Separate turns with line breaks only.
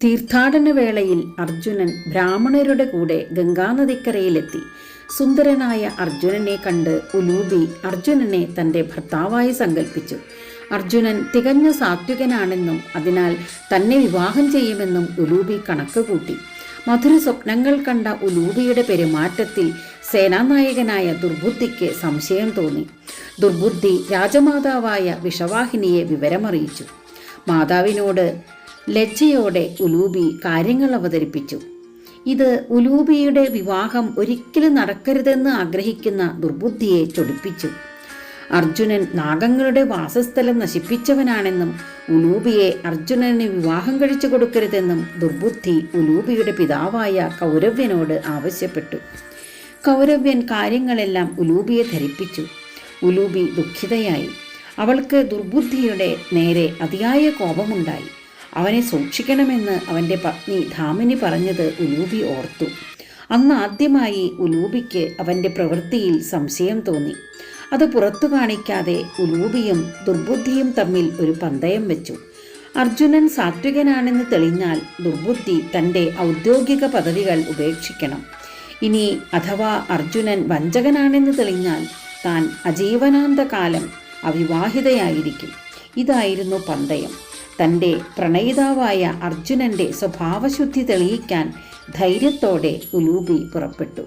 തീർത്ഥാടന വേളയിൽ അർജുനൻ ബ്രാഹ്മണരുടെ കൂടെ ഗംഗാനദിക്കരയിലെത്തി. സുന്ദരനായ അർജുനനെ കണ്ട് ഉലൂബി അർജുനനെ തൻ്റെ ഭർത്താവായി സങ്കല്പിച്ചു. അർജുനൻ തികഞ്ഞ സാത്വികനാണെന്നും അതിനാൽ തന്നെ വിവാഹം ചെയ്യുമെന്നും ഉലൂബി കണക്ക് കൂട്ടി. മധുര സ്വപ്നങ്ങൾ കണ്ട ഉലൂബിയുടെ പെരുമാറ്റത്തിൽ സേനാനായകനായ ദുർബുദ്ധിക്ക് സംശയം തോന്നി. ദുർബുദ്ധി രാജമാതാവായ വിഷവാഹിനിയെ വിവരമറിയിച്ചു. മാതാവിനോട് ലജ്ജയോടെ ഉലൂബി കാര്യങ്ങൾ അവതരിപ്പിച്ചു. ഇത് ഉലൂബിയുടെ വിവാഹം ഒരിക്കലും നടക്കരുതെന്ന് ആഗ്രഹിക്കുന്ന ദുർബുദ്ധിയെ ചൊടിപ്പിച്ചു. അർജുനൻ നാഗങ്ങളുടെ വാസസ്ഥലം നശിപ്പിച്ചവനാണെന്നും ഉലൂബിയെ അർജുനന് വിവാഹം കഴിച്ചു കൊടുക്കരുതെന്നും ദുർബുദ്ധി ഉലൂബിയുടെ പിതാവായ കൗരവ്യനോട് ആവശ്യപ്പെട്ടു. കൗരവ്യൻ കാര്യങ്ങളെല്ലാം ഉലൂബിയെ ധരിപ്പിച്ചു. ഉലൂബി ദുഃഖിതയായി. അവൾക്ക് ദുർബുദ്ധിയുടെ നേരെ അതിയായ കോപമുണ്ടായി. അവനെ സൂക്ഷിക്കണമെന്ന് അവൻ്റെ പത്നി ധാമിനി പറഞ്ഞത് ഉലൂബി ഓർത്തു. അന്ന് ആദ്യമായി ഉലൂബിക്ക് അവൻ്റെ പ്രവൃത്തിയിൽ സംശയം തോന്നി. അത് പുറത്തു കാണിക്കാതെ ഉലൂബിയും ദുർബുദ്ധിയും തമ്മിൽ ഒരു പന്തയം വെച്ചു. അർജുനൻ സാത്വികനാണെന്ന് തെളിഞ്ഞാൽ ദുർബുദ്ധി തൻ്റെ ഔദ്യോഗിക പദവികൾ ഉപേക്ഷിക്കണം. ഇനി അഥവാ അർജുനൻ വഞ്ചകനാണെന്ന് തെളിഞ്ഞാൽ താൻ അജീവനാന്തകാലം അവിവാഹിതയായിരിക്കും. ഇതായിരുന്നു പന്തയം. തൻ്റെ പ്രണയിതാവായ അർജുനൻ്റെ സ്വഭാവശുദ്ധി തെളിയിക്കാൻ ധൈര്യത്തോടെ ഉലൂബി പുറപ്പെട്ടു.